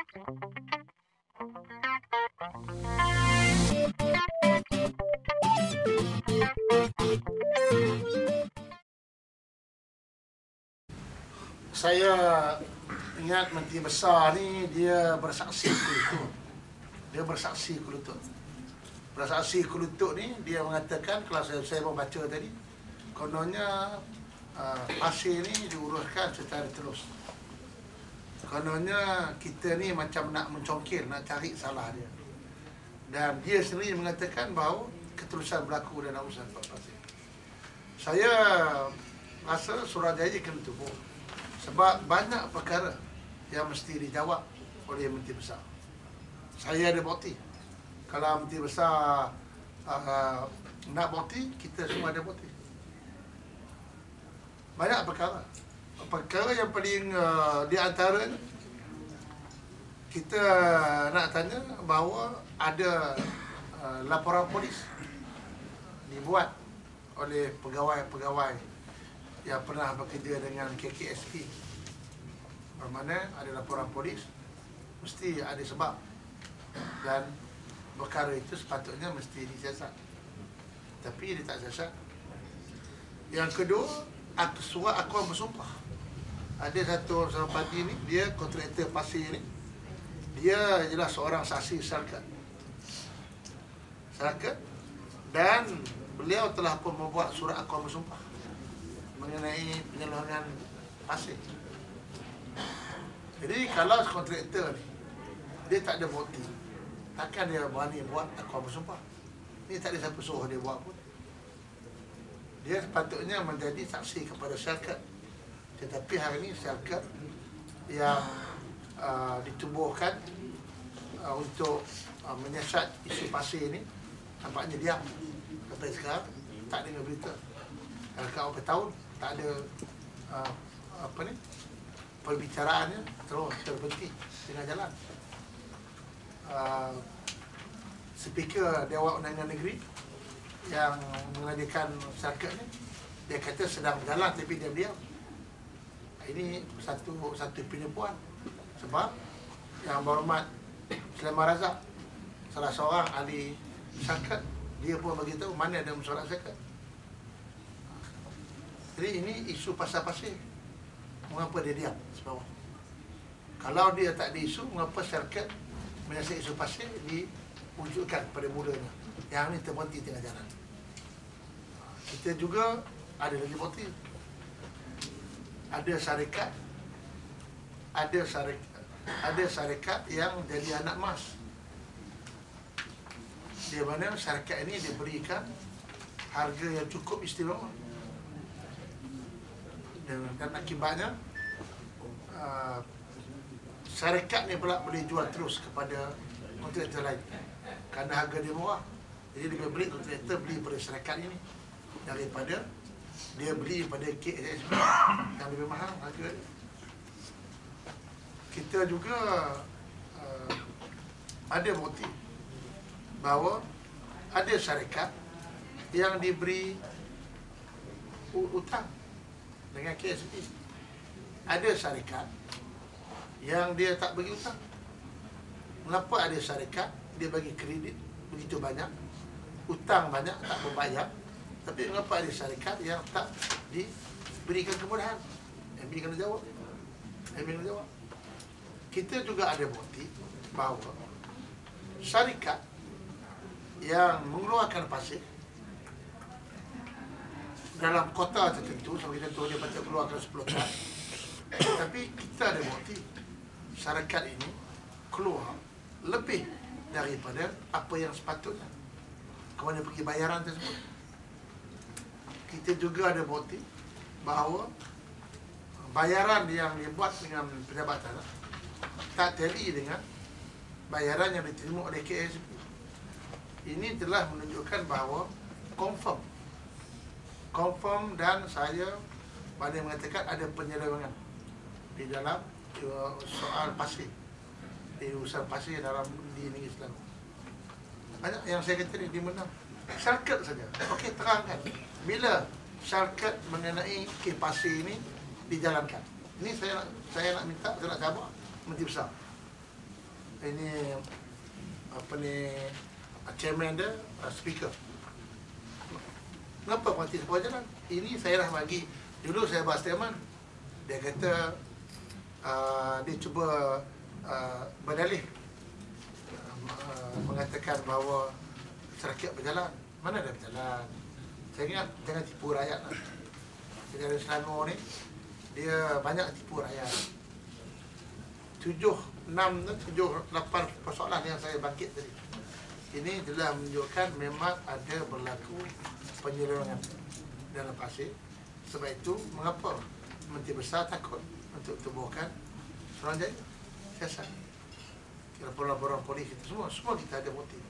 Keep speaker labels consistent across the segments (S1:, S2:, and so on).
S1: Saya ingat Menteri Besar ni dia bersaksi kulutut. Dia bersaksi kulutut. Bersaksi kulutut ni dia mengatakan, kalau saya membaca tadi, kononnya pasir ni diuruskan secara terus. Kononnya kita ni macam nak mencongkil, nak cari salah dia. Dan dia sendiri mengatakan bahawa keterusan berlaku dalam urusan pasir. Saya rasa Suruhanjaya kena tubuh. Sebab banyak perkara yang mesti dijawab oleh Menteri Besar. Saya ada bukti. Kalau Menteri Besar nak bukti, kita semua ada bukti. Banyak perkara. Perkara yang paling di antara kita nak tanya bahawa ada laporan polis dibuat oleh pegawai-pegawai yang pernah bekerja dengan KKSP. Bermakna ada laporan polis, mesti ada sebab. Dan perkara itu sepatutnya mesti disiasat. Tapi dia tak siasat. Yang kedua, surat akuan bersumpah. Ada satu orang parti ni, dia kontraktor pasir ni, dia adalah seorang saksi syarikat. Dan beliau telah pun membuat surat akuan bersumpah mengenai penyeluruhan pasir. Jadi kalau kontraktor ni dia tak ada bukti, takkan dia berani buat akuan bersumpah? Ni tak ada siapa suruh dia buat pun. Dia sepatutnya menjadi saksi kepada syarikat. Tetapi hari ini syarikat yang ditubuhkan untuk menyiasat isu pasir ni nampaknya diam sampai sekarang, tak dengar berita. Kalau berapa tahun tak ada perbicaraannya, terus terhenti tengah jalan. Speaker Dewan Undangan Negeri yang mengadakan syarikat ni, dia kata sedang berjalan tapi diam-diam. Ini satu penipuan. Sebab yang berhormat Sulaiman Razak, salah seorang ahli syarikat, dia pun beritahu mana ada mesyuarat syarikat. Jadi ini isu pasal pasir. Mengapa dia diam sebawah? Kalau dia tak ada isu, mengapa syarikat menyiasat isu pasir diwujudkan pada mulanya? Yang ini terhenti tengah jalan. Kita juga ada lagi bukti. Ada syarikat yang jadi anak emas. Di mana syarikat ini diberikan harga yang cukup istimewa. Dan akibatnya syarikat ni pula boleh jual terus kepada kontraktor lain kerana harga dia murah. Jadi dia beli, kontraktor beli pada syarikat ini daripada dia beli pada KSP yang lebih mahal harga dia. Kita juga ada bukti bahawa ada syarikat yang diberi hutang dengan KSP. Ada syarikat yang dia tak bagi hutang. Mengapa ada syarikat dia bagi kredit begitu banyak, hutang banyak, tak berbayar, tapi mengapa ada syarikat yang tak diberikan kemudahan? MB kena jawab. Kita juga ada bukti bahawa syarikat yang mengeluarkan pasir dalam kota tertentu, sebagai contoh dia patut keluarkan 10 ton, tapi kita ada bukti syarikat ini keluar lebih daripada apa yang sepatutnya kepada pergi bayaran tersebut. Kita juga ada bukti bahawa bayaran yang dibuat dengan pendapatan tak tally dengan bayaran yang diterima oleh KSP. Ini telah menunjukkan bahawa confirm dan saya pada mengatakan ada penyelewengan di dalam soal pasir, di urusan pasir dalam di negeri Islam. Banyak yang saya kata ni di mana syarikat saja. Okey, terangkan bila syarikat mengenai kes pasir ini dijalankan. Ini saya nak minta, saya nak cabar Menteri Besar. ini apa ni chairman dia, speaker. Kenapa mati sebuah jalan? Ini saya dah bagi. Dulu saya buat statement. Dia kata dia cuba berdalih mengatakan bahawa sirkuit berjalan. Mana ada berjalan? Saya ingat jangan tipu rakyat lah. Negara Selangor ni dia banyak tipu rakyat. 7, 8 persoalan yang saya bangkit tadi. Ini telah menunjukkan memang ada berlaku penyelewengan dalam pasir. Sebab itu, mengapa Menteri Besar takut untuk tubuhkan Suruhanjaya siasat? Laporan polis itu semua kita ada motif.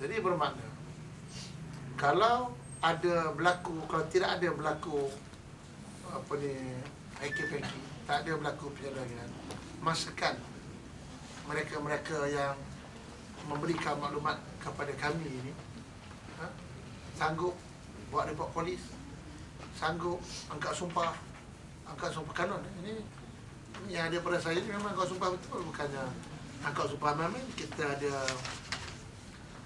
S1: Jadi bermakna kalau ada berlaku, kalau tidak ada berlaku apa ni hengki-pengki, tak ada berlaku penyelewengan, masakan mereka-mereka yang memberikan maklumat kepada kami ini sanggup buat report polis, sanggup angkat sumpah kanon. Ini yang ada pada saya ni memang angkat sumpah betul, bukannya angkat sumpah main-main. Kita ada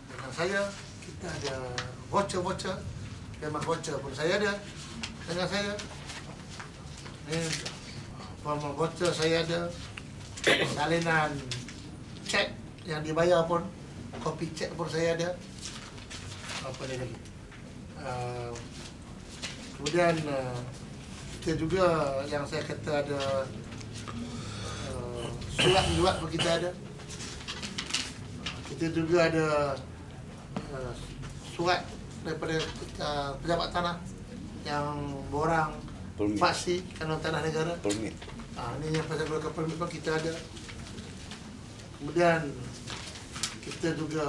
S1: dengan saya, kita ada voucher, memang voucher pun saya ada dengan saya. Ni formal voucher saya ada, salinan cek yang dibayar pun, kopi cek pun saya ada. Apa ni lagi? Kemudian kita juga yang saya kata ada surat pun kita ada. Kita juga ada surat daripada pejabat tanah yang borang faksi kanun tanah negara.
S2: Permit.
S1: Ini yang pasal keluarkan permit pun kita ada. Kemudian kita juga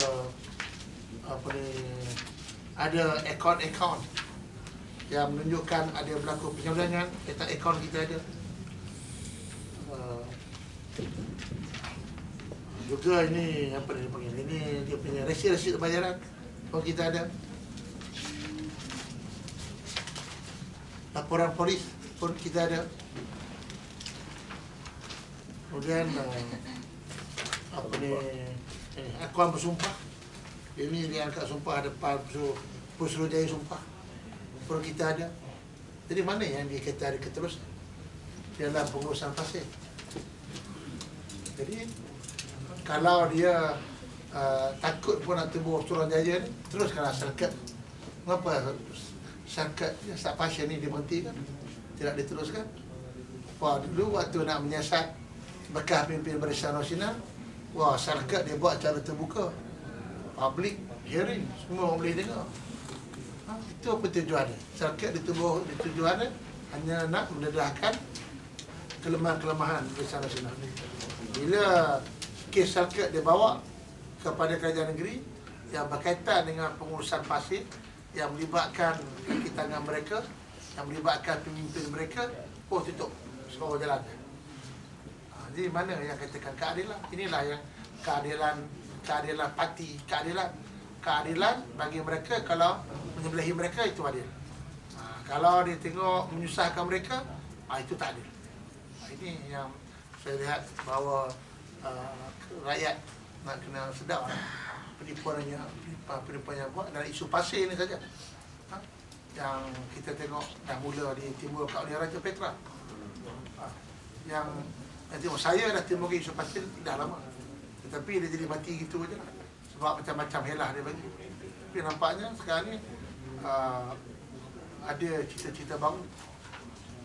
S1: apa ni, ada akaun yang menunjukkan ada berlaku penyelewengan. Kita akaun kita ada. Juga ini apa dia panggil, ini dia punya resit bayaran pun kita ada. Laporan polis pun kita ada. Kemudian apa ni, akuan bersumpah. Ini dia angkat sumpah depan Suruhanjaya sumpah pun kita ada. Jadi mana yang dia kata ada keterusan dalam pengurusan pasir? Jadi kalau dia takut pun nak tubuh Suruhanjaya ni, teruskanlah sirkuit. Mengapa sirkuit siasat pasir ni dihentikan, tidak diteruskan? Wah, dulu waktu nak menyiasat bekas pimpin Barisan Nasional, wah, sirkuit dia buat cara terbuka, public hearing, semua orang boleh dengar. Itu apa tujuannya? Sirkuit tujuannya hanya nak mendedahkan kelemahan-kelemahan Barisan Nasional. Bila kes sirkuit dia bawa kepada kerajaan negeri yang berkaitan dengan pengurusan pasir, yang melibatkan kaki tangan mereka, yang melibatkan pemimpin mereka, tutup seluruh jalan. Jadi mana yang katakan keadilan? Inilah yang keadilan parti, keadilan bagi mereka. Kalau menyembelihi mereka itu adil. Kalau dia tengok menyusahkan mereka, itu tak adil. Ini yang saya lihat bahawa rakyat nak kena sedar penipuan yang buat dalam isu pasir ini saja. Yang kita tengok dah mula ditimbul kat oleh Raja Petra. Yang tengok saya dah timbul isu pasir dah lama. Tetapi dia jadi mati gitu aja lah. Sebab macam-macam helah dia bagi. Tapi nampaknya sekarang ni ada cita-cita baru.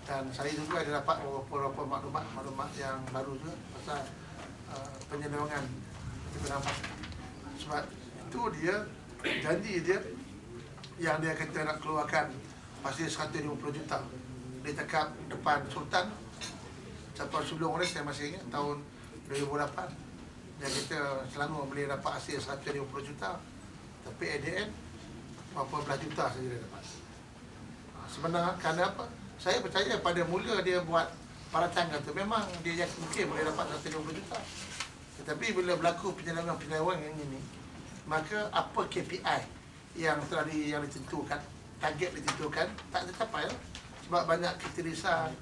S1: Dan saya juga ada dapat beberapa maklumat yang baru juga pasal penyelewengan penampak. Sebab itu dia janji dia yang dia kata nak keluarkan pasir 150 juta. Dia cakap depan Sultan. Sampai sebelum ni saya masih ingat tahun 2008. Dia kata Selangor boleh dapat hasil 150 juta. Tapi at the end berapa belas juta saja dia dapat. Sebenarnya kerana apa? Saya percaya pada mula dia buat paracan kata memang dia yakin mungkin boleh dapat 150 juta. Tetapi bila berlaku penyelewengan yang ini, maka apa KPI yang telah yang ditentukan, target ditentukan, tak tercapai lah. Sebab banyak ketirisan,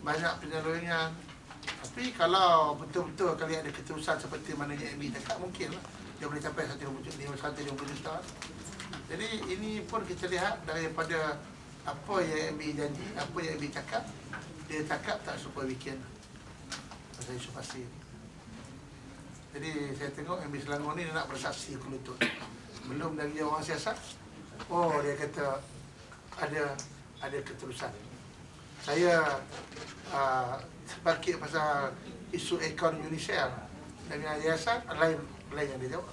S1: banyak penyelewengan, Tapi kalau betul-betul kali ada keterusan seperti mana MB cakap, mungkin lah dia boleh capai 150 juta. Jadi ini pun kita lihat daripada apa yang MB janji, apa yang MB cakap, dia cakap tak supaya weekend pasal isu pasir. Jadi saya tengok MB Selangor ni dia nak bersaksi ke lutut. Belum lagi orang siasat, oh dia kata ada keterusan. Saya bangkit pasal isu akaun UNICEF dengan yayasan lain yang dia jawab.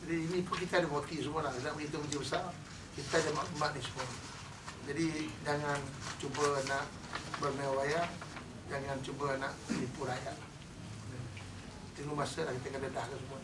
S1: Jadi ini pun kita ada bukti semua lah. Nak beritahu bukti besar, kita ada maklumat ni semua. Jadi jangan cuba nak bermewah wayang, jangan cuba nak menipu rakyat. Tunggu masa lah kita akan dedah ke semua.